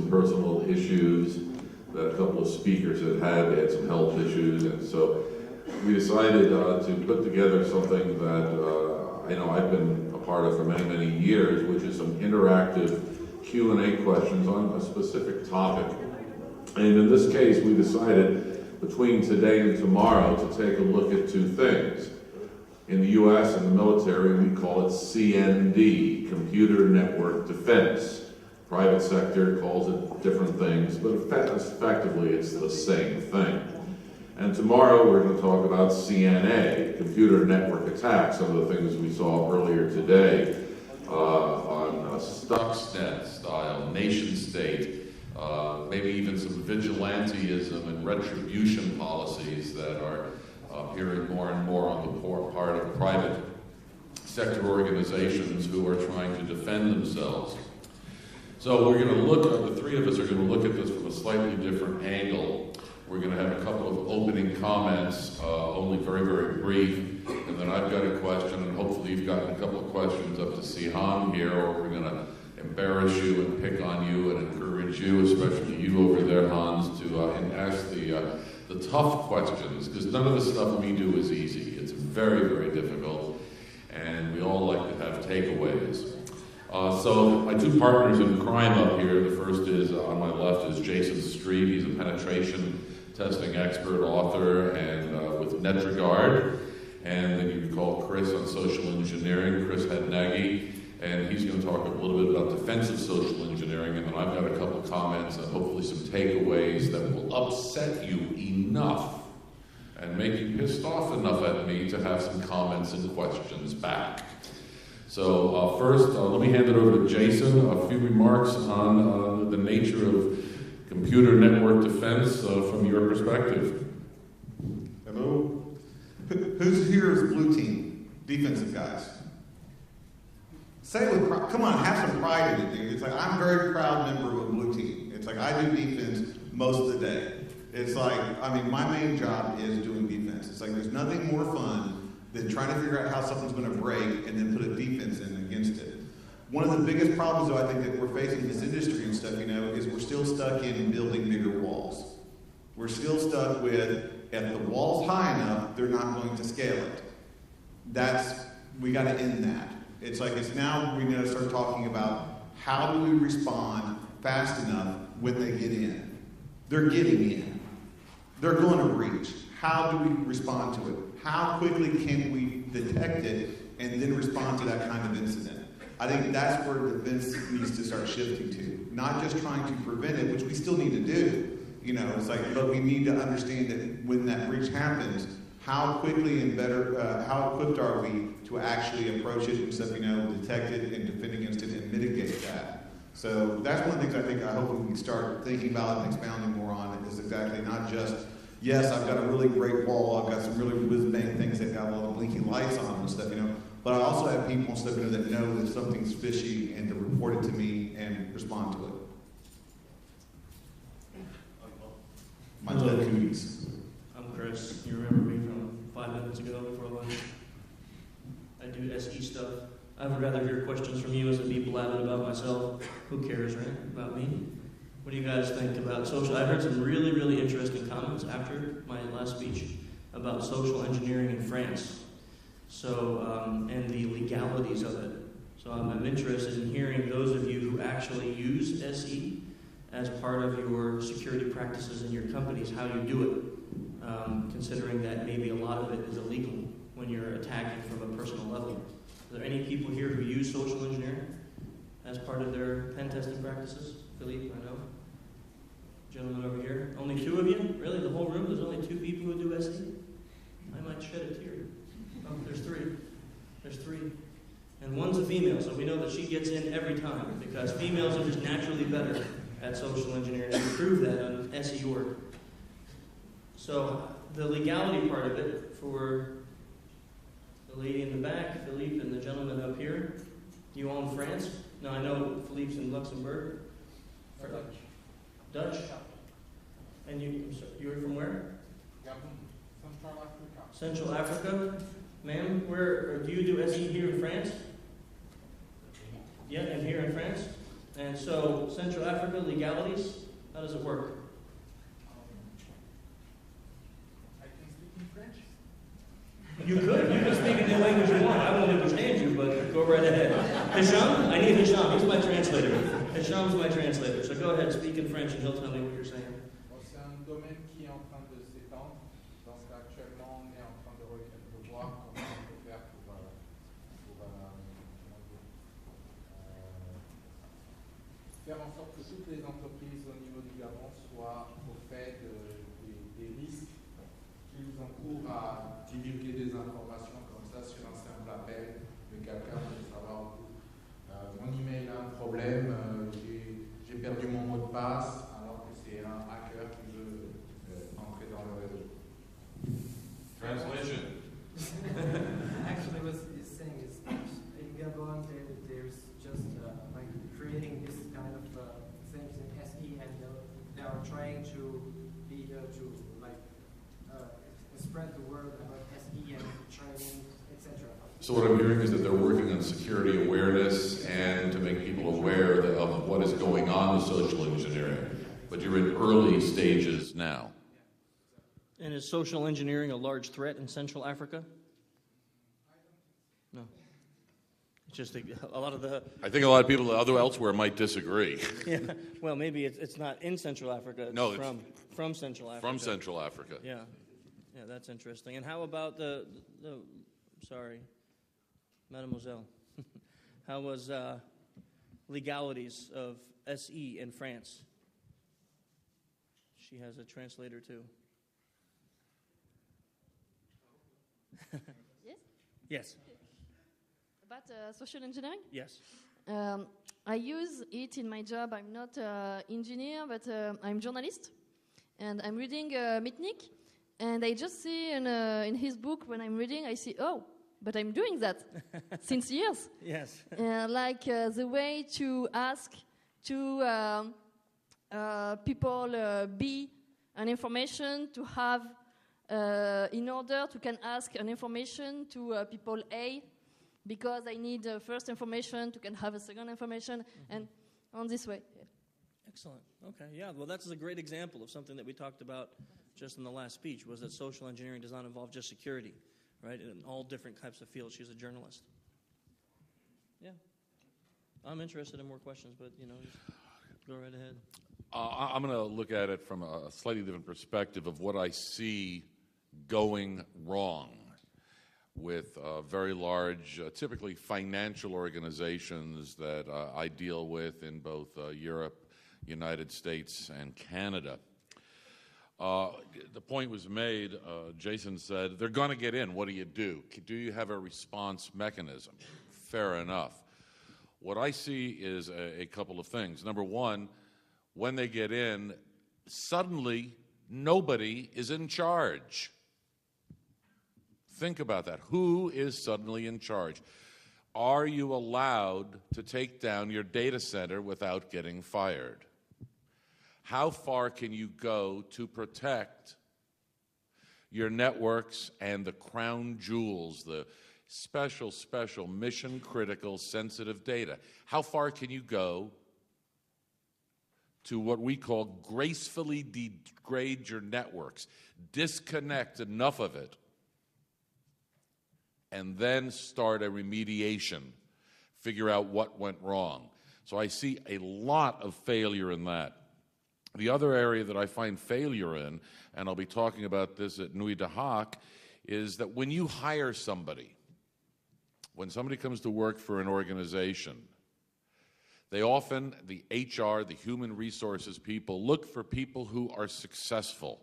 some personal issues that a couple of speakers had some health issues, and so we decided to put together something that I know I've been a part of for many, many years, which is some interactive Q&A questions on a specific topic. And in this case, we decided between today and tomorrow to take a look at two things. In the U.S. and the military, we call it CND, Computer Network Defense. Private sector calls it different things, but effectively it's the same thing. And tomorrow we're going to talk about CNA, Computer Network Attacks, some of the things we saw earlier today on Stuxnet style, nation state, maybe even some vigilantism and retribution policies that are appearing more and more on the part of private sector organizations who are trying to defend themselves. So we're going to look at, the three of us are going to look at this from a slightly different angle. We're going to have a couple of opening comments, only very, very brief, and then I've got a question, and hopefully you've gotten a couple of questions up to see Han here, or we're going to embarrass you and pick on you and encourage you, especially you over there, Hans, to ask the tough questions, because none of the stuff we do is easy. It's very, very difficult, and we all like to have takeaways. So my two partners in crime up here, the first is, on my left, is Jayson Street. He's a penetration testing expert, author, and with NetRegard. And then you can call Chris on social engineering, Chris Hadnagy, and he's going to talk a little bit about defensive social engineering, and then I've got a couple of comments and hopefully some takeaways that will upset you enough and make you pissed off enough at me to have some comments and questions back. So first, let me hand it over to Jayson. A few remarks on the nature of computer network defense from your perspective. Hello. Who's here is blue team, defensive guys? Say with pride. Come on, have some pride in it, dude. It's like, I'm a very proud member of a blue team. It's like, I do defense most of the day. It's like, I mean, my main job is doing defense. It's like, there's nothing more fun than trying to figure out how something's going to break and then put a defense in against it. One of the biggest problems, though, I think that we're facing in this industry and stuff, is we're still stuck in building bigger walls. We're still stuck with, if the wall's high enough, they're not going to scale it. We got to end that. It's like, it's now we got to start talking about how do we respond fast enough when they get in. They're getting in. They're going to breach. How do we respond to it? How quickly can we detect it and then respond to that kind of incident? I think that's where defense needs to start shifting to. Not just trying to prevent it, which we still need to do. It's like, but we need to understand that when that breach happens, how quickly and better, how equipped are we to actually approach it and stuff, detect it and defend against it and mitigate that. So that's one of the things I hope we can start thinking about and expounding more on. Is exactly not just, yes, I've got a really great wall, I've got some really whiz-bang things that got all the blinky lights on them and stuff, but I also have people and stuff, that know that something's fishy and to report it to me and respond to it. My dead cooties. I'm Chris. You remember me from 5 minutes ago before lunch. I do SE stuff. I would rather hear questions from you as me blabbing about myself. Who cares, right? About me. What do you guys think about social? I heard some really, really interesting comments after my last speech about social engineering in France. So, and the legalities of it. So I'm interested in hearing those of you who actually use SE as part of your security practices in your companies, how you do it, considering that maybe a lot of it is illegal when you're attacking from a personal level. Are there any people here who use social engineering as part of their pen testing practices? Philippe, I know. Gentleman over here. Only 2 of you? Really? The whole room? There's only 2 people who do SE? I might shed a tear. Oh, there's 3. There's 3. And one's a female, so we know that she gets in every time, because females are just naturally better at social engineering. We prove that on SE work. So the legality part of it, for the lady in the back, Philippe, and the gentleman up here, you own France? No, I know Philippe's in Luxembourg. Dutch? And you're from where? Central Africa. Ma'am, do you do SE here in France? Yeah, and here in France? And so, Central Africa, legalities, how does it work? I can speak in French. You could speak in the language you want. I won't understand you, but go right ahead. Hisham? I need Hisham. He's my translator. Hisham's my translator. So go ahead, speak in French, and he'll tell me what you're saying. Bon, c'est un domaine qui est en train de s'étendre. Donc actuellement, on est en train de voir comment on peut faire pour faire en sorte que toutes les entreprises au niveau du Gabon soient au fait des risques qui nous encourent à divulguer des informations comme ça sur un simple appel de quelqu'un pour savoir mon email a un problème, j'ai perdu mon mot de passe, alors que c'est un hacker qui veut entrer dans le réseau. Translation. Actually, what he's saying is that in Gabon, there's just like creating this kind of things in SE, and they are trying to be spread the word about SE and training, etc. So what I'm hearing is that they're working on security awareness and to make people aware of what is going on with social engineering. But you're in early stages now. And is social engineering a large threat in Central Africa? No. It's just a lot of the... I think a lot of people elsewhere might disagree. Yeah. Well, maybe it's not in Central Africa. It's No, from Central Africa. From Central Africa. Yeah. Yeah, that's interesting. And how about the sorry, Mademoiselle. How was legalities of SE in France? She has a translator too. Yes? Yes. About social engineering? Yes. I use it in my job. I'm not an engineer, but I'm a journalist. And I'm reading Mitnick. And I just see in his book, when I'm reading, I see, oh, but I'm doing that since years. Yes. Like the way to ask to people be an information, to have, in order to can ask an information to people A, because I need first information to can have a second information, and on this way. Yeah. Excellent. Okay. Yeah. Well, that's a great example of something that we talked about just in the last speech, was that social engineering does not involve just security, right? In all different types of fields. She's a journalist. Yeah. I'm interested in more questions, but, just go right ahead. I'm going to look at it from a slightly different perspective of what I see going wrong with very large, typically financial organizations that I deal with in both Europe, United States, and Canada. The point was made, Jayson said, they're going to get in. What do you do? Do you have a response mechanism? Fair enough. What I see is a couple of things. Number one, when they get in, suddenly nobody is in charge. Think about that. Who is suddenly in charge? Are you allowed to take down your data center without getting fired? How far can you go to protect your networks and the crown jewels, the special, mission-critical, sensitive data? How far can you go to what we call gracefully degrade your networks, disconnect enough of it, and then start a remediation, figure out what went wrong? So I see a lot of failure in that. The other area that I find failure in, and I'll be talking about this at Nuit de Haak, is that when you hire somebody, when somebody comes to work for an organization, they often, the HR, the human resources people, look for people who are successful.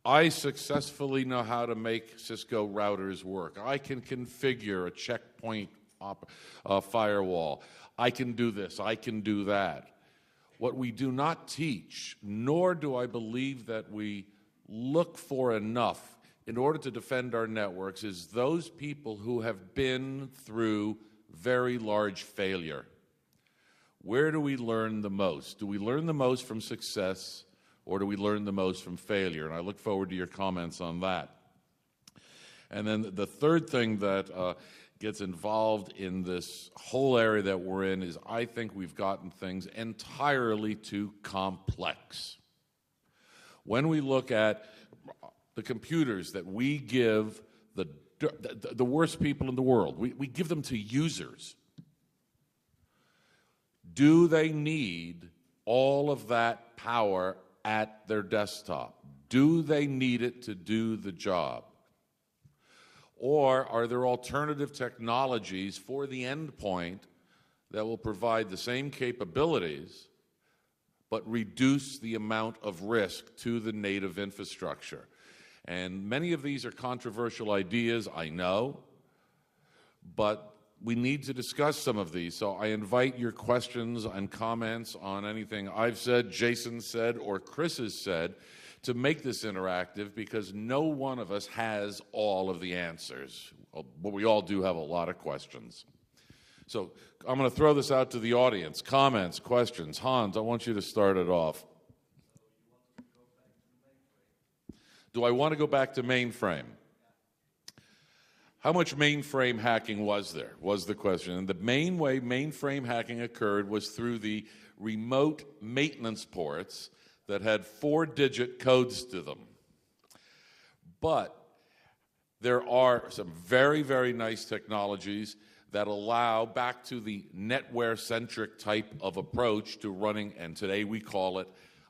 I successfully know how to make Cisco routers work. I can configure a checkpoint firewall. I can do this. I can do that. What we do not teach, nor do I believe that we look for enough in order to defend our networks, is those people who have been through very large failure. Where do we learn the most? Do we learn the most from success, or do we learn the most from failure? And I look forward to your comments on that. And then the third thing that gets involved in this whole area that we're in is I think we've gotten things entirely too complex. When we look at the computers that we give the worst people in the world, we give them to users. Do they need all of that power at their desktop? Do they need it to do the job? Or are there alternative technologies for the endpoint that will provide the same capabilities but reduce the amount of risk to the native infrastructure? And many of these are controversial ideas, I know, but we need to discuss some of these. So I invite your questions and comments on anything I've said, Jayson said, or Chris has said to make this interactive, because no one of us has all of the answers, but we all do have a lot of questions. So I'm going to throw this out to the audience. Comments, questions. Hans, I want you to start it off. Do I want to go back to mainframe? How much mainframe hacking was there, was the question. And the main way mainframe hacking occurred was through the remote maintenance ports that had 4-digit codes to them. But there are some very, very nice technologies that allow back to the netware-centric type of approach to running, and today we call it,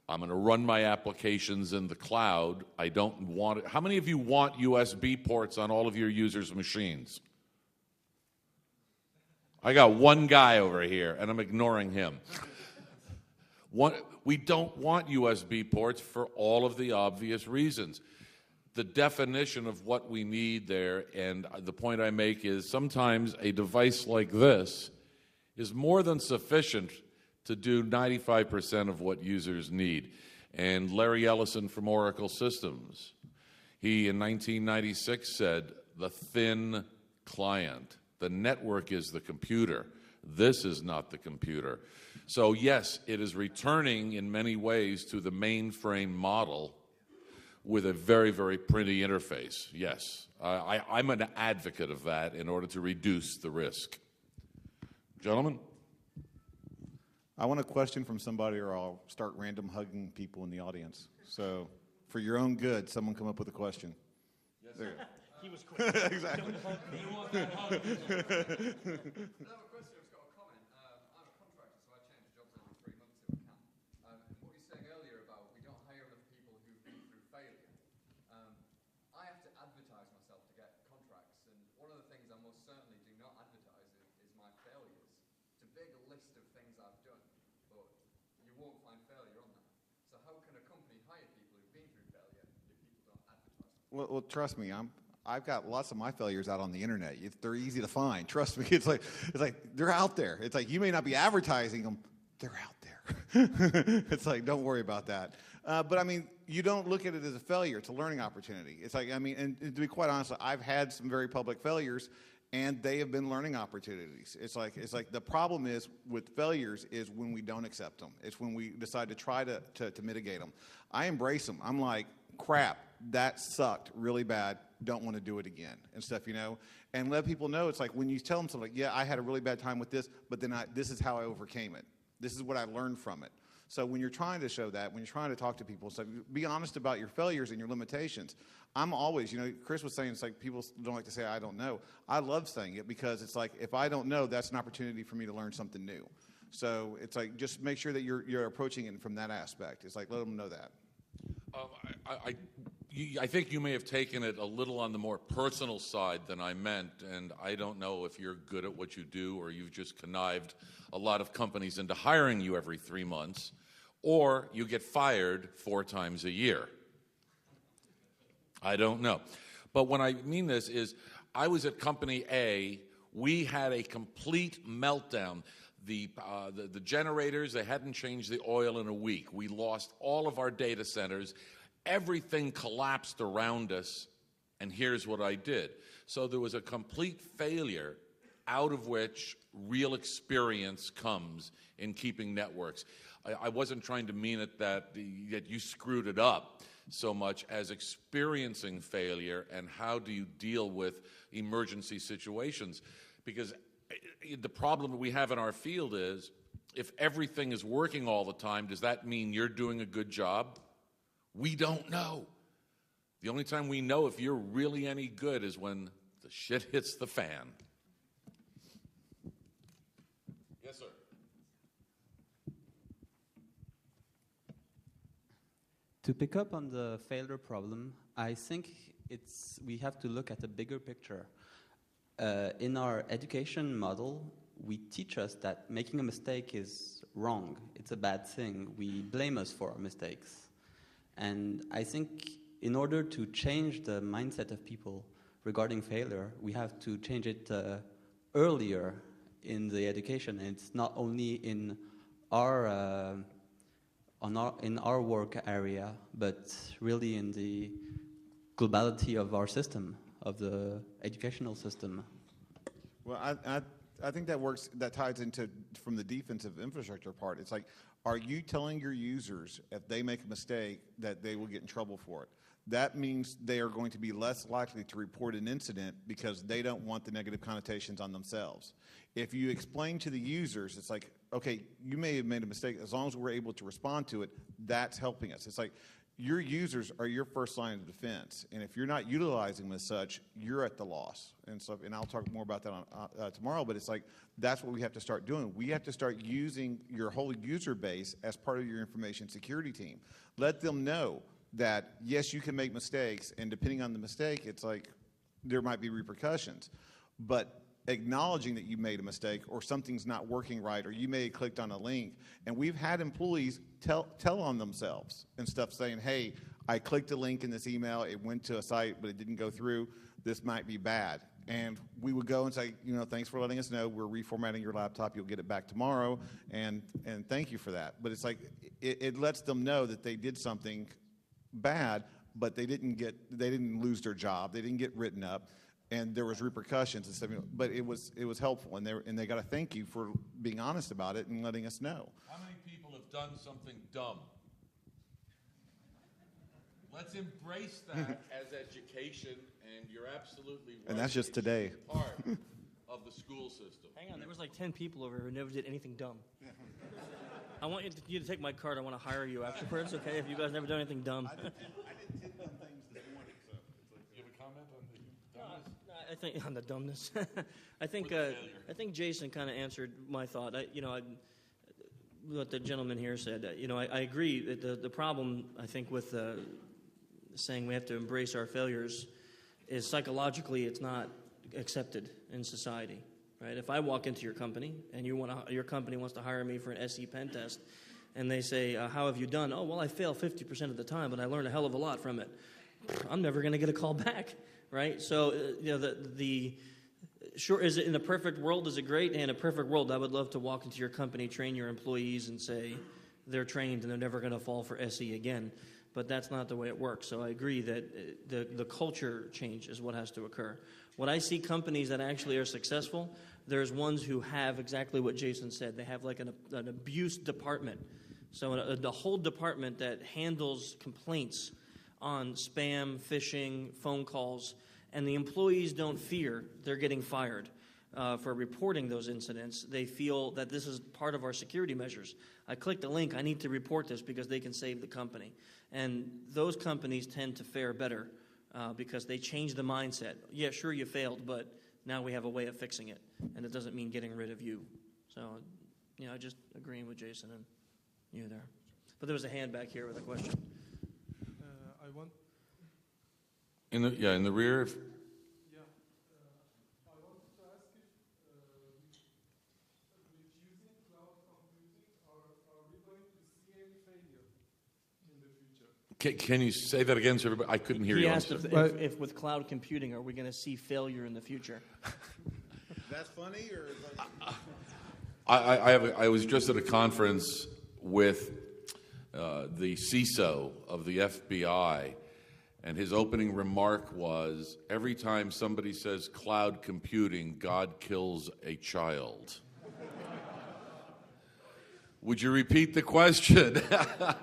I'm going to run my applications in the cloud. I don't want it. How many of you want USB ports on all of your users' machines? I got one guy over here, and I'm ignoring him. We don't want USB ports for all of the obvious reasons. The definition of what we need there, and the point I make is sometimes a device like this is more than sufficient to do 95% of what users need. And Larry Ellison from Oracle Systems, he in 1996 said, the thin client, the network is the computer. This is not the computer. So yes, it is returning in many ways to the mainframe model with a very, very pretty interface. Yes, I'm an advocate of that in order to reduce the risk. Gentlemen? I want a question from somebody, or I'll start random hugging people in the audience. So, for your own good, someone come up with a question. Yes, there. He was quick. Exactly. You want that hug? I have a question, I've got a comment. I'm a contractor, so I change jobs every 3 months if I can. And what you're saying earlier about we don't hire enough people who've been through failure. I have to advertise myself to get contracts, and one of the things I most certainly do not advertise is my failures. It's a big list of things I've done, but you won't find failure on that. So how can a company hire people who've been through failure if people don't advertise? Well, trust me, I've got lots of my failures out on the internet. They're easy to find. Trust me. It's like they're out there. It's like you may not be advertising them. They're out there. It's like, don't worry about that. But I mean, you don't look at it as a failure. It's a learning opportunity. It's like, I mean, and to be quite honest, I've had some very public failures, and they have been learning opportunities. It's like the problem is with failures is when we don't accept them. It's when we decide to try to mitigate them. I embrace them. I'm like, crap, that sucked really bad. Don't want to do it again and stuff, and let people know. It's like when you tell them something like, yeah, I had a really bad time with this, but then this is how I overcame it. This is what I learned from it. So when you're trying to show that, when you're trying to talk to people, so be honest about your failures and your limitations. I'm always, Chris was saying, it's like people don't like to say, I don't know. I love saying it because it's like, if I don't know, that's an opportunity for me to learn something new. So it's like, just make sure that you're approaching it from that aspect. It's like, let them know that. I think you may have taken it a little on the more personal side than I meant, and I don't know if you're good at what you do or you've just connived a lot of companies into hiring you every 3 months, or you get fired 4 times a year. I don't know. But when I mean this is, I was at company A, we had a complete meltdown. The generators, they hadn't changed the oil in a week. We lost all of our data centers. Everything collapsed around us, and here's what I did. So there was a complete failure out of which real experience comes in keeping networks. I wasn't trying to mean it that you screwed it up. so much as experiencing failure and how do you deal with emergency situations. Because the problem that we have in our field is, if everything is working all the time, does that mean you're doing a good job? We don't know. The only time we know if you're really any good is when the shit hits the fan. Yes, sir. To pick up on the failure problem, I think we have to look at the bigger picture. In our education model, we teach us that making a mistake is wrong. It's a bad thing. We blame us for our mistakes. And I think in order to change the mindset of people regarding failure, we have to change it earlier in the education. And it's not only in our work area, but really in the globality of our system, of the educational system. Well, I think that ties into from the defensive infrastructure part. It's like, are you telling your users if they make a mistake that they will get in trouble for it? That means they are going to be less likely to report an incident because they don't want the negative connotations on themselves. If you explain to the users, it's like, okay, you may have made a mistake. As long as we're able to respond to it, that's helping us. It's like your users are your first line of defense. And if you're not utilizing them as such, you're at the loss. And so, and I'll talk more about that on, tomorrow, but it's like that's what we have to start doing. We have to start using your whole user base as part of your information security team. Let them know that, yes, you can make mistakes, and depending on the mistake, it's like there might be repercussions. But acknowledging that you made a mistake or something's not working right or you may have clicked on a link, and we've had employees tell on themselves and stuff saying, hey, I clicked a link in this email, it went to a site, but it didn't go through, this might be bad. And we would go and say, thanks for letting us know, we're reformatting your laptop, you'll get it back tomorrow, and thank you for that. But it's like, it lets them know that they did something bad, but they didn't lose their job, they didn't get written up, and there was repercussions and stuff. But it was helpful, and they got to thank you for being honest about it and letting us know. How many people have done something dumb? Let's embrace that as education, and you're absolutely right. And that's just today. Part of the school system. Hang on, there was like 10 people over here who never did anything dumb. I want you to take my card. I want to hire you afterwards, okay? If you guys never done anything dumb. I did 10 dumb things this morning, so it's like, Do you have a comment on the dumbness? I think on the dumbness. I think Jayson kind of answered my thought. What the gentleman here said. I agree that the problem, I think, with saying we have to embrace our failures is psychologically it's not accepted in society. Right? If I walk into your company and your company wants to hire me for an SE pen test, and they say, "How have you done?" "Oh, well, I fail 50% of the time, but I learn a hell of a lot from it." I'm never going to get a call back, right? So, sure, is it in a perfect world? Is it great? In a perfect world, I would love to walk into your company, train your employees, and say they're trained and they're never going to fall for SE again. But that's not the way it works. So I agree that the culture change is what has to occur. When I see companies that actually are successful, there's ones who have exactly what Jayson said. They have like an abuse department. So the whole department that handles complaints on spam, phishing, phone calls, and the employees don't fear they're getting fired for reporting those incidents. They feel that this is part of our security measures. I clicked a link, I need to report this because they can save the company. And those companies tend to fare better because they change the mindset. Yeah, sure, you failed, but now we have a way of fixing it. And it doesn't mean getting rid of you. So, just agreeing with Jayson and you there. But there was a hand back here with a question. I want. In the rear. Yeah. I wanted to ask if with using cloud computing, are we going to see any failure in the future? Can you say that again, so everybody? I couldn't hear you. He asked if with cloud computing, are we going to see failure in the future? that's funny, or I was just at a conference with the CISO of the FBI, and his opening remark was, every time somebody says cloud computing, God kills a child. Would you repeat the question? I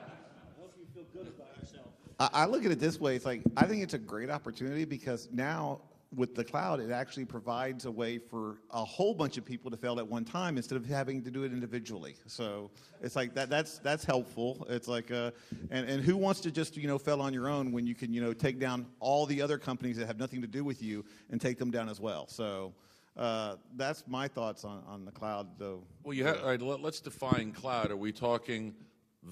hope you feel good about yourself. I look at it this way. It's like, I think it's a great opportunity because now with the cloud, it actually provides a way for a whole bunch of people to fail at one time instead of having to do it individually. So it's like that's helpful. It's like, and who wants to just, fail on your own when you can, take down all the other companies that have nothing to do with you and take them down as well. So that's my thoughts on the cloud, though. Well, all right, let's define cloud. Are we talking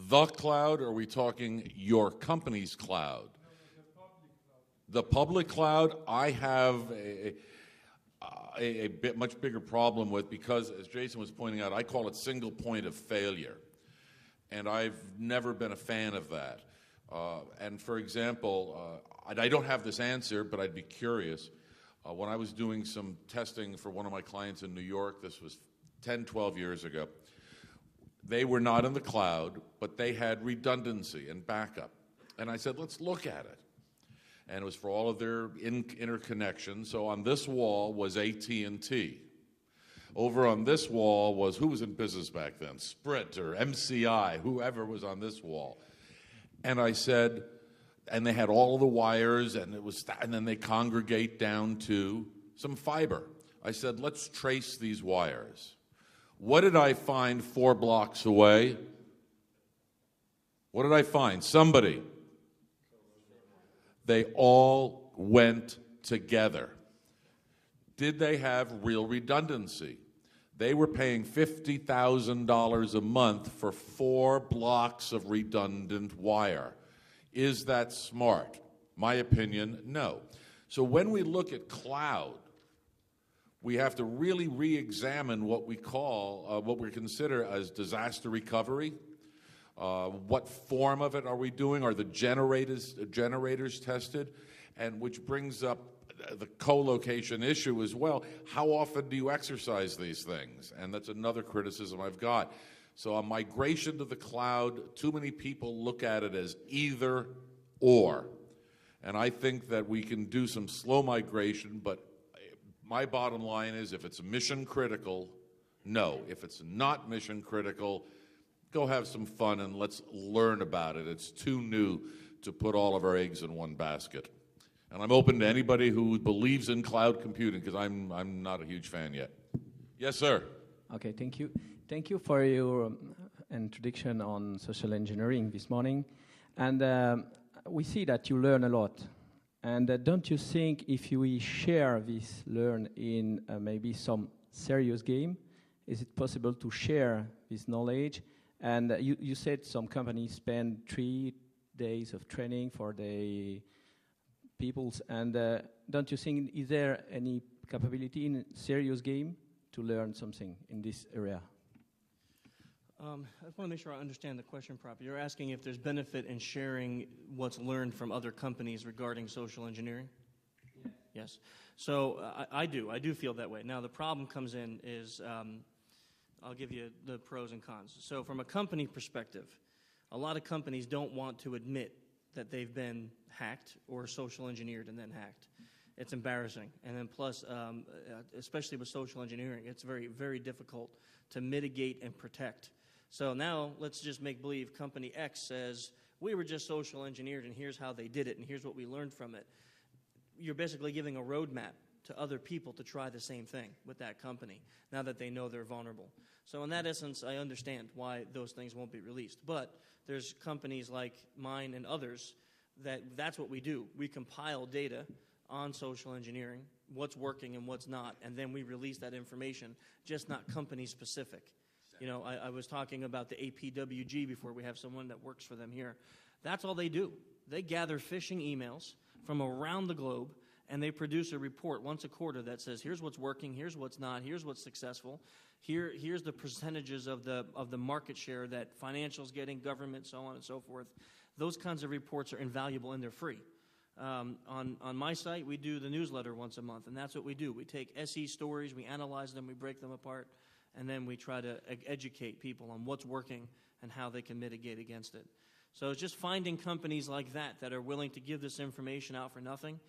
the cloud, or are we talking your company's cloud? The public cloud, I have a bit much bigger problem with, because, as Jayson was pointing out, I call it single point of failure. And I've never been a fan of that. And for example, I don't have this answer, but I'd be curious. When I was doing some testing for one of my clients in New York, this was 10, 12 years ago, they were not in the cloud, but they had redundancy and backup. And I said, let's look at it. And it was for all of their interconnections. So on this wall was AT&T. Over on this wall was, who was in business back then? Sprint or MCI, whoever was on this wall. And I said, and they had all of the wires, and then they congregate down to some fiber. I said, let's trace these wires. What did I find 4 blocks away? What did I find? Somebody. They all went together. Did they have real redundancy? They were paying $50,000 a month for 4 blocks of redundant wire. Is that smart? My opinion, no. So when we look at cloud, we have to really re-examine what we call, what we consider as disaster recovery. What form of it are we doing? Are the generators tested? And which brings up the co-location issue as well. How often do you exercise these things? And that's another criticism I've got. So on migration to the cloud, too many people look at it as either or. And I think that we can do some slow migration, but my bottom line is, if it's mission critical, no. If it's not mission critical, go have some fun and let's learn about it. It's too new to put all of our eggs in one basket. And I'm open to anybody who believes in cloud computing, because I'm not a huge fan yet. Yes, sir. Okay, thank you. Thank you for your introduction on social engineering this morning. And we see that you learn a lot. And don't you think if we share this learn in maybe some serious game, is it possible to share this knowledge? And you said some companies spend 3 days of training for the peoples. And don't you think, is there any capability in serious game to learn something in this area? I just want to make sure I understand the question properly. You're asking if there's benefit in sharing what's learned from other companies regarding social engineering? Yeah. Yes. So I do feel that way. Now the problem comes in is, I'll give you the pros and cons. So from a company perspective, a lot of companies don't want to admit that they've been hacked or social engineered and then hacked. It's embarrassing. And then plus, especially with social engineering, it's very, very difficult to mitigate and protect. So now let's just make believe company X says, we were just social engineered and here's how they did it and here's what we learned from it. You're basically giving a roadmap to other people to try the same thing with that company now that they know they're vulnerable. So in that essence, I understand why those things won't be released. But there's companies like mine and others that's what we do. We compile data on social engineering, what's working and what's not, and then we release that information, just not company specific. You know, I was talking about the APWG before. We have someone that works for them here. That's all they do. They gather phishing emails from around the globe, and they produce a report once a quarter that says, here's what's working, here's what's not, here's what's successful, here's the percentages of the market share that financials getting, government, so on and so forth. Those kinds of reports are invaluable and they're free. On my site, we do the newsletter once a month, and that's what we do. We take SE stories, we analyze them, we break them apart, and then we try to educate people on what's working and how they can mitigate against it. So it's just finding companies like that are willing to give this information out for nothing.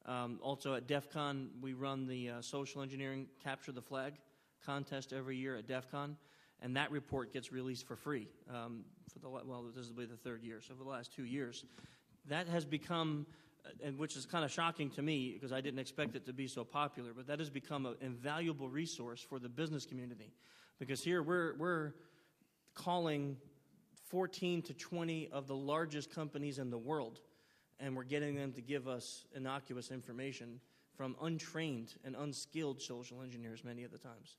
Also at DEF CON, we run the Social Engineering Capture the Flag contest every year at DEF CON, and that report gets released for free. This will be the 3rd year, so for the last 2 years. that has become, and which is kind of shocking to me because I didn't expect it to be so popular, but that has become an invaluable resource for the business community. Because here we're calling 14 to 20 of the largest companies in the world, and we're getting them to give us innocuous information from untrained and unskilled social engineers many of the times.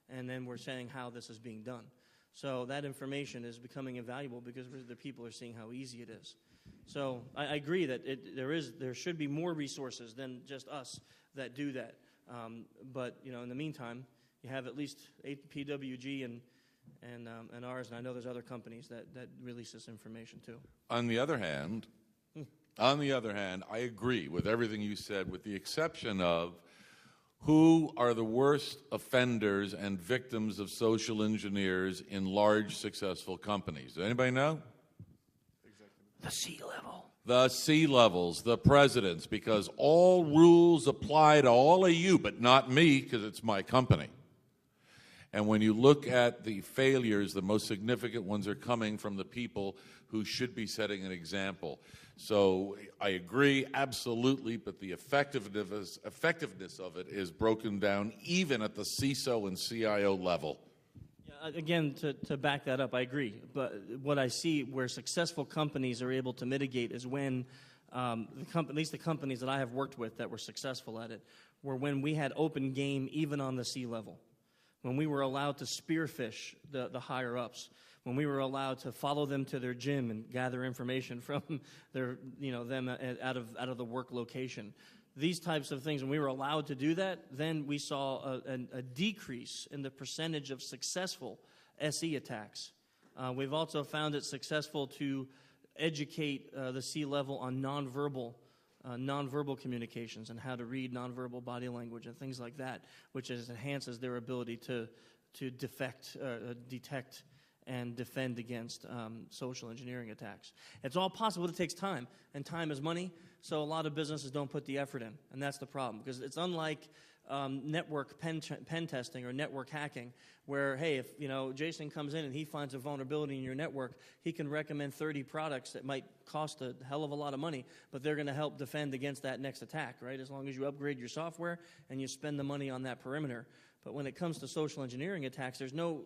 And then we're saying how this is being done. So that information is becoming invaluable because the people are seeing how easy it is. So I agree that there should be more resources than just us that do that. But in the meantime, you have at least PWG and ours, and I know there's other companies that release this information too. On the other hand, I agree with everything you said, with the exception of who are the worst offenders and victims of social engineers in large, successful companies. Does anybody know? The C-level. The C-levels, the presidents, because all rules apply to all of you, but not me, because it's my company. And when you look at the failures, the most significant ones are coming from the people who should be setting an example. So I agree, absolutely, but the effectiveness of it is broken down even at the CISO and CIO level. Yeah, again, to back that up, I agree. But what I see where successful companies are able to mitigate is when, at least the companies that I have worked with that were successful at it, were when we had open game even on the C-level. When we were allowed to spearfish the higher-ups, when we were allowed to follow them to their gym and gather information from them out of the work location. These types of things, when we were allowed to do that, then we saw a decrease in the percentage of successful SE attacks. We've also found it successful to educate the C-level on nonverbal communications and how to read nonverbal body language and things like that, which enhances their ability to detect and defend against social engineering attacks. It's all possible. It takes time, and time is money, so a lot of businesses don't put the effort in, and that's the problem, because it's unlike network pen testing or network hacking, where, hey, if Jayson comes in and he finds a vulnerability in your network, he can recommend 30 products that might cost a hell of a lot of money, but they're going to help defend against that next attack, right? As long as you upgrade your software and you spend the money on that perimeter. But when it comes to social engineering attacks, there's no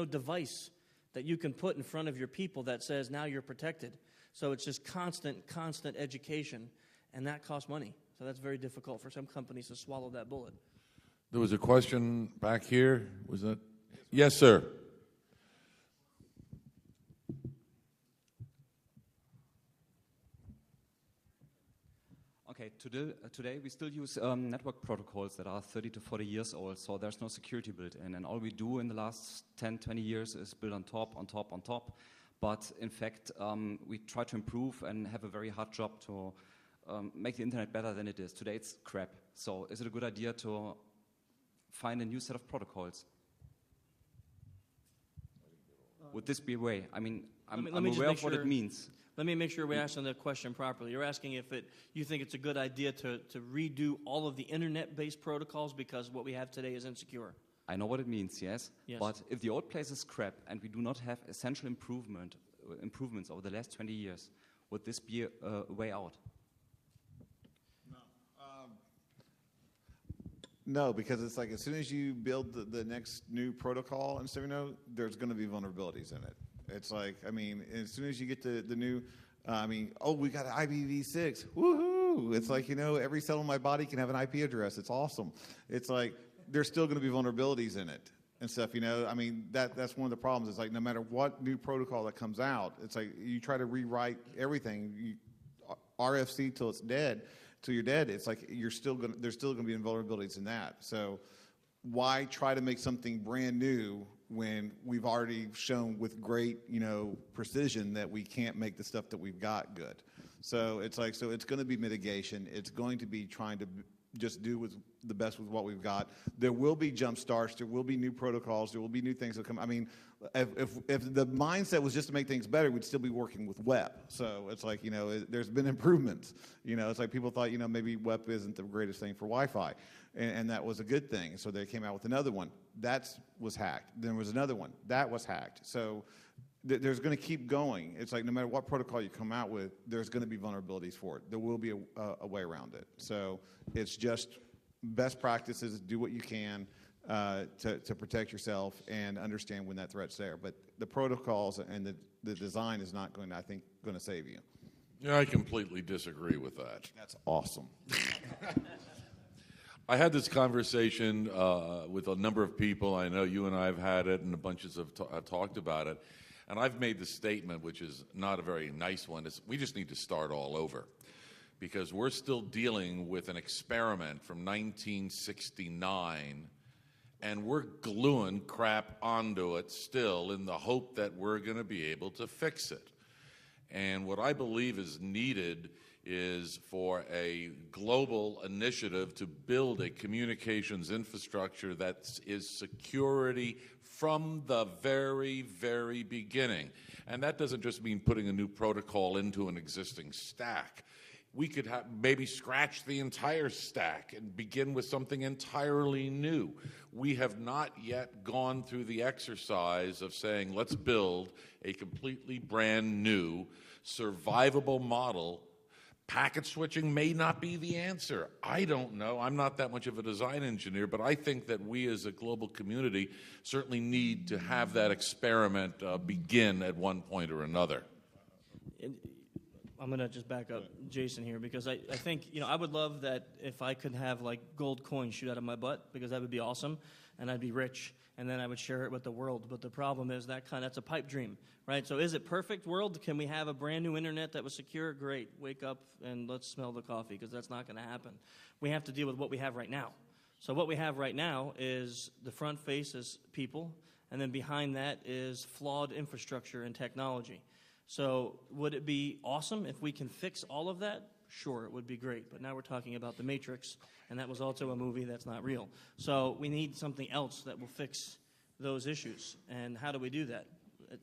device that you can put in front of your people that says now you're protected. So it's just constant education, and that costs money. So that's very difficult for some companies to swallow that bullet. There was a question back here. Was that? Yes, sir. Okay, today we still use network protocols that are 30 to 40 years old, so there's no security built in. And all we do in the last 10, 20 years is build on top. But in fact, we try to improve and have a very hard job to make the internet better than it is. Today it's crap. So is it a good idea to find a new set of protocols? Would this be a way? I mean, I'm aware of what it means. Let me make sure we're asking the question properly. You're asking if you think it's a good idea to redo all of the internet-based protocols because what we have today is insecure. I know what it means, yes. But if the old place is crap and we do not have essential improvements over the last 20 years, would this be a way out? No, because it's like as soon as you build the next new protocol and stuff, there's going to be vulnerabilities in it. It's like, I mean, as soon as you get the new, we got an IPv6, woohoo! It's like, every cell in my body can have an IP address. It's awesome. It's like, there's still going to be vulnerabilities in it and stuff, that's one of the problems. It's like, no matter what new protocol that comes out, it's like, you try to rewrite everything, RFC till it's dead, till you're dead. It's like, there's still going to be vulnerabilities in that. So why try to make something brand new when we've already shown with great, precision that we can't make the stuff that we've got good? So it's like, it's going to be mitigation. It's going to be trying to just do with the best with what we've got. There will be jump starts. There will be new protocols. There will be new things that come. I mean, if the mindset was just to make things better, we'd still be working with web. So it's like, there's been improvements. It's like people thought, maybe web isn't the greatest thing for Wi-Fi. And that was a good thing. So they came out with another one. That was hacked. Then there was another one. That was hacked. So there's going to keep going. It's like no matter what protocol you come out with, there's going to be vulnerabilities for it. There will be a way around it. So it's just best practices. Do what you can to protect yourself and understand when that threat's there. But the protocols and the design is not going to, I think, going to save you. Yeah, I completely disagree with that. That's awesome. I had this conversation with a number of people. I know you and I have had it, and a bunch have talked about it. And I've made the statement, which is not a very nice one, is we just need to start all over. Because we're still dealing with an experiment from 1969, and we're gluing crap onto it still in the hope that we're going to be able to fix it. And what I believe is needed is for a global initiative to build a communications infrastructure that is security from the very, very beginning. And that doesn't just mean putting a new protocol into an existing stack. We could maybe scratch the entire stack and begin with something entirely new. We have not yet gone through the exercise of saying, let's build a completely brand new, survivable model. Packet switching may not be the answer. I don't know. I'm not that much of a design engineer, but I think that we as a global community certainly need to have that experiment begin at one point or another. I'm going to just back up Jayson here because I think, I would love that if I could have like gold coins shoot out of my butt because that would be awesome and I'd be rich and then I would share it with the world. But the problem is that's a pipe dream, right? So is it perfect world? Can we have a brand new internet that was secure? Great. Wake up and let's smell the coffee because that's not going to happen. We have to deal with what we have right now. So what we have right now is the front face is people and then behind that is flawed infrastructure and technology. So would it be awesome if we can fix all of that? Sure, it would be great. But now we're talking about The Matrix, and that was also a movie that's not real. So we need something else that will fix those issues. And how do we do that?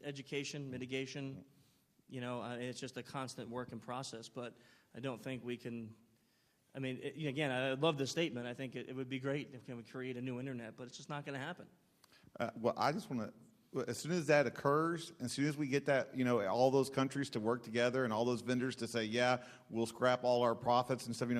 Education, mitigation, it's just a constant work in process. But I don't think we can, again, I love the statement. I think it would be great if we create a new internet, but it's just not going to happen. Well, I just want to, as soon as that occurs, as soon as we get that, all those countries to work together and all those vendors to say, yeah, we'll scrap all our profits and stuff,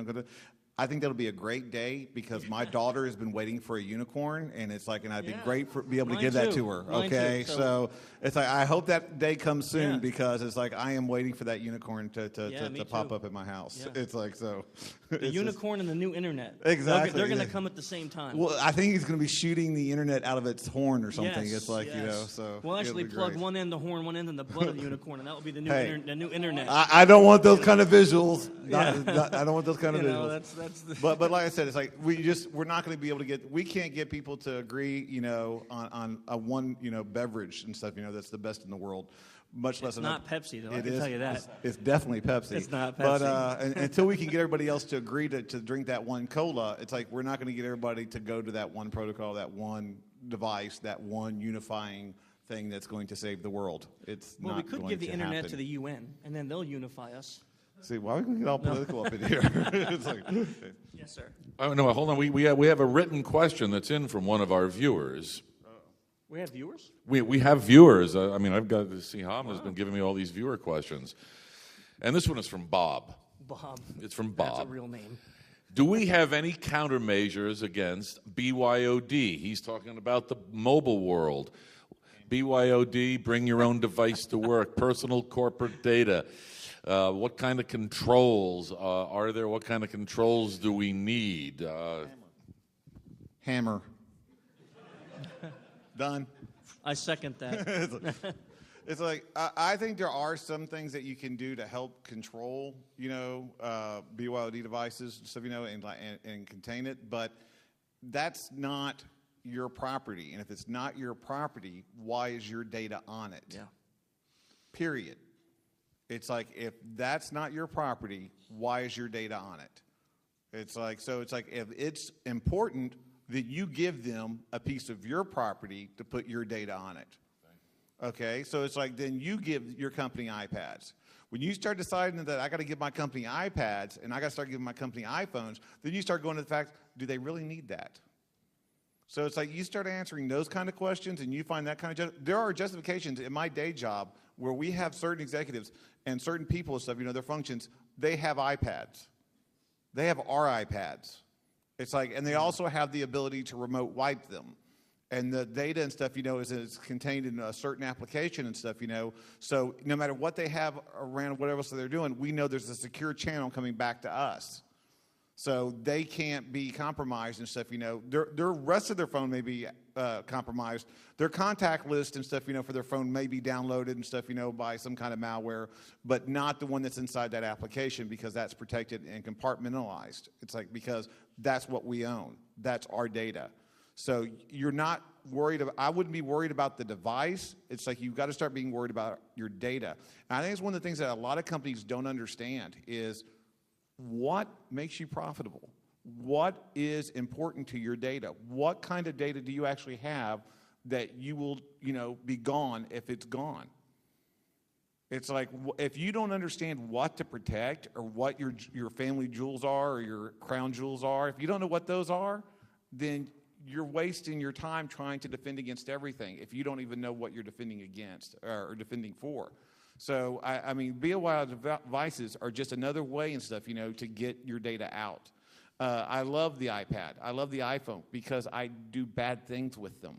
I think that'll be a great day because my daughter has been waiting for a unicorn, and it's like, and I'd be great for be able to give that to her. Okay, so it's like I hope that day comes soon because it's like I am waiting for that unicorn to pop up at my house. Yeah. It's like so. The unicorn and the new internet. Exactly, they're going to come at the same time. Well, I think he's going to be shooting the internet out of its horn or something. Yes, it's like so. We'll actually plug one end the horn, one end in the butt of the unicorn, and that will be the new internet. I don't want those kind of visuals. I don't want those kind of visuals. That's the but like I said, it's like we're not going to be able to we can't get people to agree, on a one, beverage and stuff, that's the best in the world. Much less. It's not Pepsi, though. I can tell you that. It's definitely Pepsi. It's not Pepsi. But until we can get everybody else to agree to drink that one cola, it's like we're not going to get everybody to go to that one protocol, that one device, that one unifying thing that's going to save the world. It's not we could going give the to internet happen. to the UN, and then they'll unify us. See, why are we going to get all political up in here? It's like, yes, sir. Oh, no, hold on. We have a written question that's in from one of our viewers. We have viewers? We have viewers. I've got to see Ham has been giving me all these viewer questions. And this one is from Bob. Bob. It's from Bob. That's a real name. Do we have any countermeasures against BYOD? He's talking about the mobile world. BYOD, bring your own device to work, personal corporate data. What kind of controls are there? What kind of controls do we need? Hammer. Done. I second that. It's like I think there are some things that you can do to help control, BYOD devices and stuff, and contain it. But that's not your property, and if it's not your property, why is your data on it? Yeah. Period. It's like if that's not your property, why is your data on it? It's like if it's important that you give them a piece of your property to put your data on it. Okay, so it's like then you give your company iPads. When you start deciding that I got to give my company iPads and I got to start giving my company iPhones, then you start going to the fact, do they really need that? So it's like you start answering those kind of questions and you find that kind of, there are justifications in my day job where we have certain executives and certain people and stuff, you know, their functions, they have iPads. They have our iPads. It's like, and they also have the ability to remote wipe them. And the data and stuff, you know, is contained in a certain application and stuff, you know. So no matter what they have around, whatever else they're doing, we know there's a secure channel coming back to us. So they can't be compromised and stuff, you know. Their rest of their phone may be compromised. Their contact list and stuff, you know, for their phone may be downloaded and stuff, you know, by some kind of malware, but not the one that's inside that application because that's protected and compartmentalized. It's like because that's what we own. That's our data. So you're not worried about, I wouldn't be worried about the device. It's like you've got to start being worried about your data. And I think it's one of the things that a lot of companies don't understand is what makes you profitable? What is important to your data? What kind of data do you actually have that you will, you know, be gone if it's gone? It's like if you don't understand what to protect or what your family jewels are or your crown jewels are, if you don't know what those are, then you're wasting your time trying to defend against everything if you don't even know what you're defending against or defending for. So, I mean, BYO devices are just another way and stuff, you know, to get your data out. I love the iPad. I love the iPhone because I do bad things with them.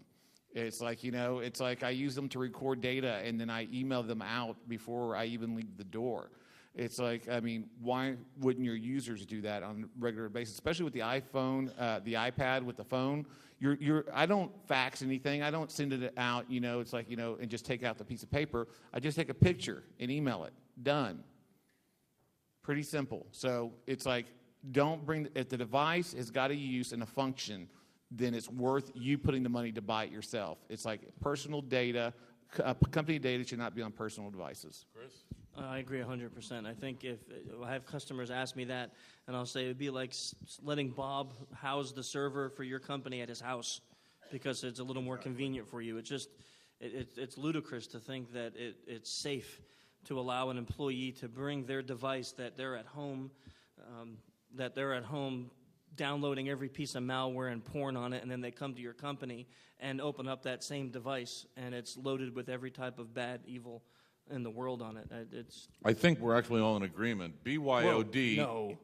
It's like, you know, it's like I use them to record data and then I email them out before I even leave the door. It's like, I mean, why wouldn't your users do that on a regular basis, especially with the iPhone, the iPad with the phone? I don't fax anything. I don't send it out, you know, it's like, you know, and just take out the piece of paper. I just take a picture and email it. Done. Pretty simple. So it's like, don't bring, if the device has got a use and a function, then it's worth you putting the money to buy it yourself. It's like personal data, company data should not be on personal devices. Chris? I agree 100%. I think if I have customers ask me that, and I'll say it would be like letting Bob house the server for your company at his house because it's a little more convenient for you. It's just, it's ludicrous to think that it's safe to allow an employee to bring their device that they're at home, downloading every piece of malware and porn on it, and then they come to your company and open up that same device, and it's loaded with every type of bad, evil in the world on it. I think we're actually all in agreement. BYOD. Whoa, no.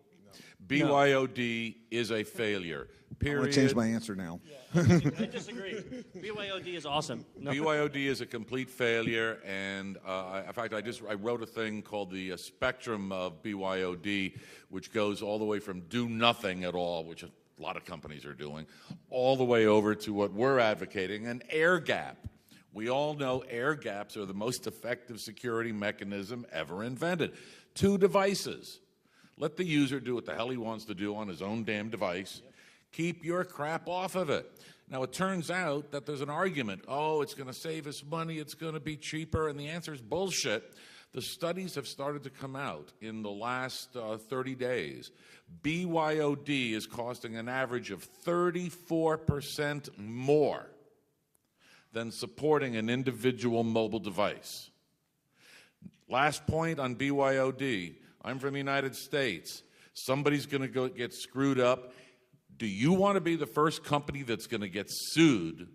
BYOD is a failure. Period. I'm going to change my answer now. I disagree. BYOD is awesome. No. BYOD is a complete failure, and in fact, I wrote a thing called the spectrum of BYOD, which goes all the way from do nothing at all, which a lot of companies are doing, all the way over to what we're advocating, an air gap. We all know air gaps are the most effective security mechanism ever invented. 2 devices. Let the user do what the hell he wants to do on his own damn device. Yep. Keep your crap off of it. Now, it turns out that there's an argument. Oh, it's going to save us money. It's going to be cheaper. And the answer is bullshit. The studies have started to come out in the last 30 days. BYOD is costing an average of 34% more than supporting an individual mobile device. Last point on BYOD. I'm from the United States. Somebody's going to go get screwed up. Do you want to be the first company that's going to get sued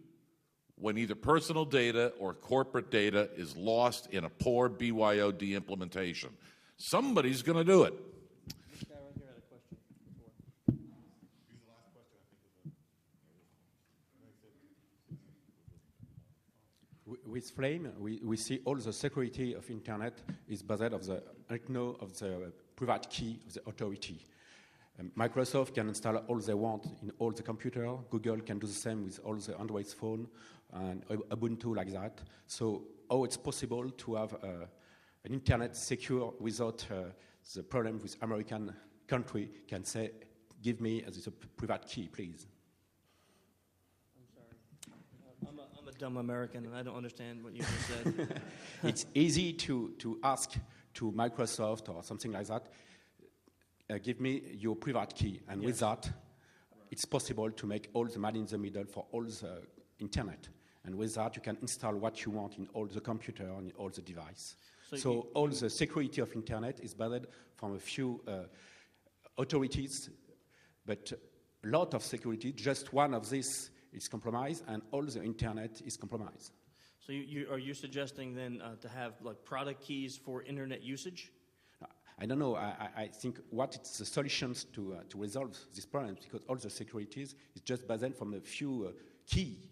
when either personal data or corporate data is lost in a poor BYOD implementation? Somebody's going to do it. This guy right here had a question before. With Flame, we see all the security of Internet is based on the of the private key of the authority. Microsoft can install all they want in all the computer. Google can do the same with all the Android phone and Ubuntu like that. So how it's possible to have an Internet secure without the problem with American country can say, give me a private key, please. I'm a dumb American, and I don't understand what you just said. It's easy to ask to Microsoft or something like that, give me your private key. And with that, it's possible to make all the man in the middle for all the Internet. And with that, you can install what you want in all the computer and all the device. So all the security of Internet is based from a few authorities, but a lot of security, just one of these is compromised, and all the internet is compromised. So are you suggesting then to have like product keys for internet usage? I don't know. I think what is the solutions to resolve these problems, because all the securities is just based from a few key.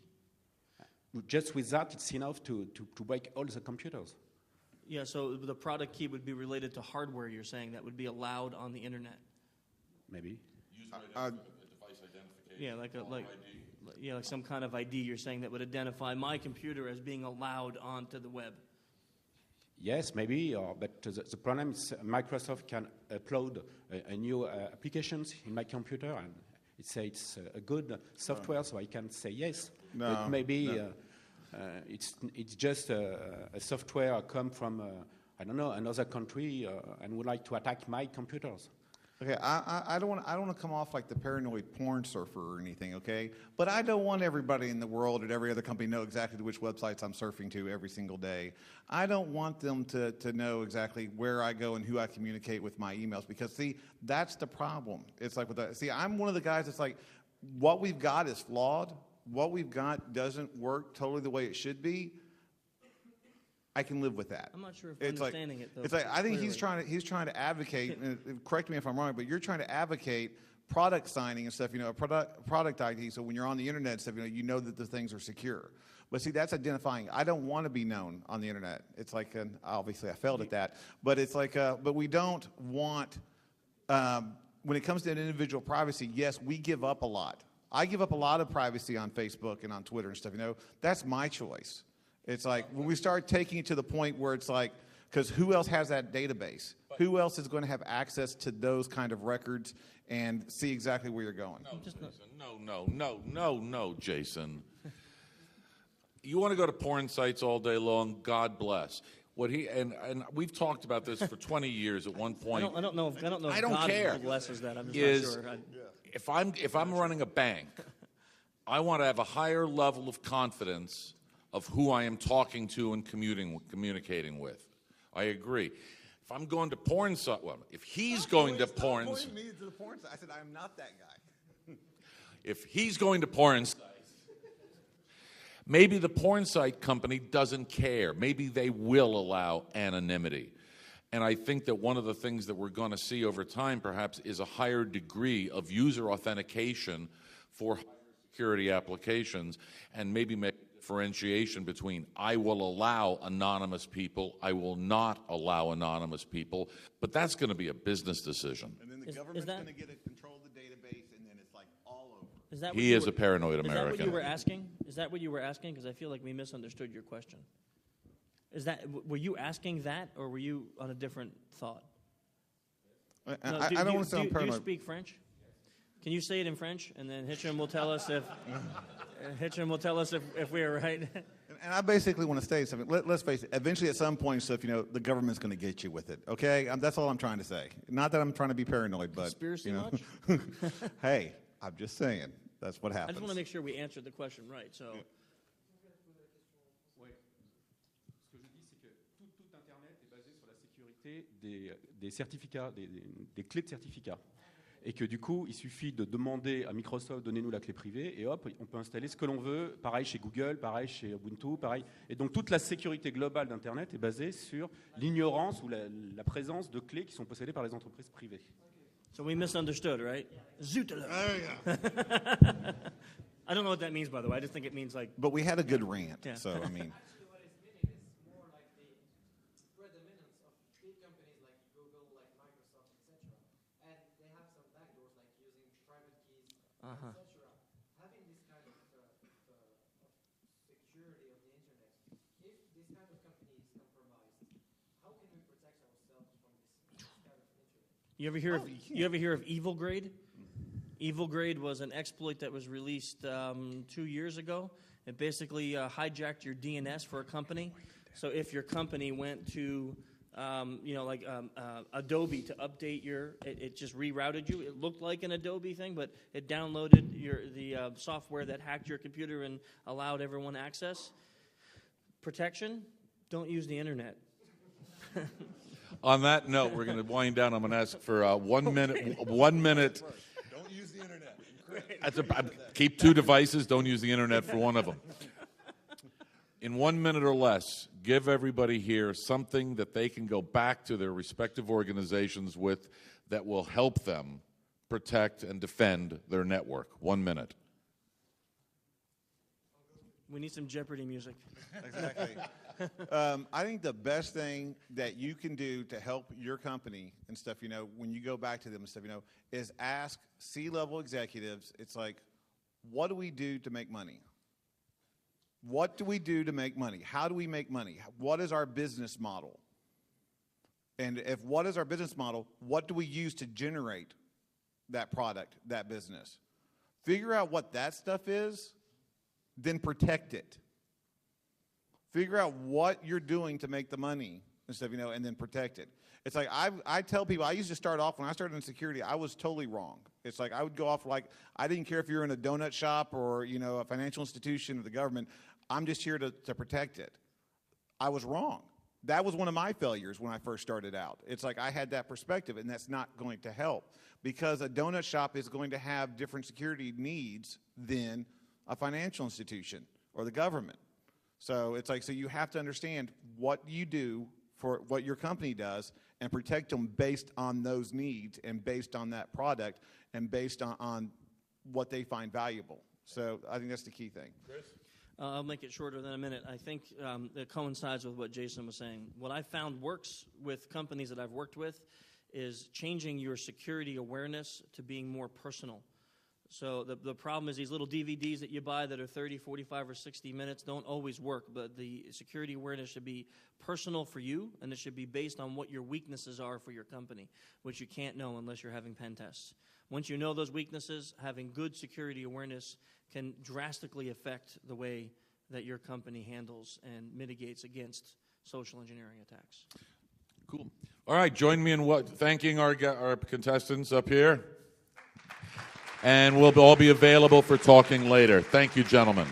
Just with that, it's enough to break all the computers. Yeah, so the product key would be related to hardware, you're saying, that would be allowed on the internet? Maybe. User device identification. Yeah, like some kind of ID you're saying that would identify my computer as being allowed onto the web. Yes, maybe, but the problem is Microsoft can upload a new applications in my computer, and it says it's a good software, so I can say yes. No, but maybe no. It's just a software come from I don't know, another country and would like to attack my computers. Okay, I don't want to come off like the paranoid porn surfer or anything, okay? But I don't want everybody in the world at every other company know exactly which websites I'm surfing to every single day. I don't want them to know exactly where I go and who I communicate with my emails, because, see, that's the problem. It's like, I'm one of the guys that's like, what we've got is flawed. What we've got doesn't work totally the way it should be. I can live with that. I'm not sure if I'm understanding it, though. It's like, I think clearly. he's trying to advocate, and correct me if I'm wrong, but you're trying to advocate product signing and stuff, a product ID, so when you're on the internet and stuff, you know that the things are secure. But see, that's identifying. I don't want to be known on the internet. It's like, obviously I failed at that, but it's like, but we don't want, when it comes to individual privacy, yes, we give up a lot. I give up a lot of privacy on Facebook and on Twitter and stuff, that's my choice. It's like when we start taking it to the point where it's like, because who else has that database? Who else is going to have access to those kind of records and see exactly where you're going? No, Jayson. You want to go to porn sites all day long? God bless. What he and we've talked about this for 20 years. At one point, I don't know if I don't God care. blesses that. I'm just not sure. If I'm running a bank, I want to have a higher level of confidence of who I am talking to and communicating with. I agree. If I'm going to porn sites, if he's going to porn sites, I said I'm not that guy. if he's going to porn sites, maybe the porn site company doesn't care. Maybe they will allow anonymity. And I think that one of the things that we're going to see over time, perhaps, is a higher degree of user authentication for security applications, and maybe make differentiation between I will allow anonymous people, I will not allow anonymous people, but that's going to be a business decision. And then the government's going to get to control the database, and then it's like all over. He is a paranoid American. Is that what you were asking? Is that what you were asking? Because I feel like we misunderstood your question. Were you asking that, or were you on a different thought? I don't want to sound paranoid. Do you speak French? Can you say it in French, and then Hitcham will tell us if we're right. And I basically want to say something. Let's face it. Eventually, at some point, stuff, the government's going to get you with it. Okay, that's all I'm trying to say. Not that I'm trying to be paranoid, but conspiracy much? Hey, I'm just saying that's what happens. I just want to make sure we answered the question right. So. Ce que je dis, c'est que tout Internet est basé sur la sécurité des certificats, des clés de certificats. Et que du coup, il suffit de demander à Microsoft, donnez-nous la clé privée, et hop, on peut installer ce que l'on veut. Pareil chez Google, pareil chez Ubuntu, pareil. Et donc toute la sécurité globale d'Internet est basée sur l'ignorance ou la présence de clés qui sont possédées par les entreprises privées. So we misunderstood, right? Zootala. I don't know what that means, by the way. I just think it means like. But we had a good rant, yeah. So I mean. Actually, what it's meaning is more like the predominance of big companies like Google, like Microsoft, etc. And they have some backdoors like using private keys, etc. Having this kind of security of the internet, if this kind of company is compromised, how can we protect ourselves from this kind of internet? You ever hear of Evil Grade? Evil Grade was an exploit that was released 2 years ago. It basically hijacked your DNS for a company. So if your company went to, Adobe to update it just rerouted you. It looked like an Adobe thing, but it downloaded the software that hacked your computer and allowed everyone access. Protection: don't use the internet. On that note, we're going to wind down. I'm going to ask for 1 minute. 1 minute. Don't use the internet. Keep 2 devices, don't use the internet for one of them. In 1 minute or less, give everybody here something that they can go back to their respective organizations with that will help them protect and defend their network. 1 minute. We need some Jeopardy music. Exactly. I think the best thing that you can do to help your company and stuff, when you go back to them and stuff, is ask C-level executives. It's like, what do we do to make money? What do we do to make money? How do we make money? What is our business model? And if what is our business model, what do we use to generate that product, that business? Figure out what that stuff is, then protect it. Figure out what you're doing to make the money and stuff, and then protect it. It's like I tell people, I used to start off, when I started in security, I was totally wrong. It's like I would go off like, I didn't care if you were in a donut shop or, a financial institution or the government. I'm just here to protect it. I was wrong. That was one of my failures when I first started out. It's like I had that perspective, and that's not going to help, because a donut shop is going to have different security needs than a financial institution or the government. So it's like, so you have to understand what you do for what your company does and protect them based on those needs and based on that product and based on what they find valuable. So I think that's the key thing. Chris? I'll make it shorter than a minute. I think it coincides with what Jayson was saying. What I found works with companies that I've worked with is changing your security awareness to being more personal. So the problem is these little DVDs that you buy that are 30, 45, or 60 minutes don't always work, but the security awareness should be personal for you, and it should be based on what your weaknesses are for your company, which you can't know unless you're having pen tests. Once you know those weaknesses, having good security awareness can drastically affect the way that your company handles and mitigates against social engineering attacks. Cool. All right, join me in thanking our contestants up here. And we'll all be available for talking later. Thank you, gentlemen.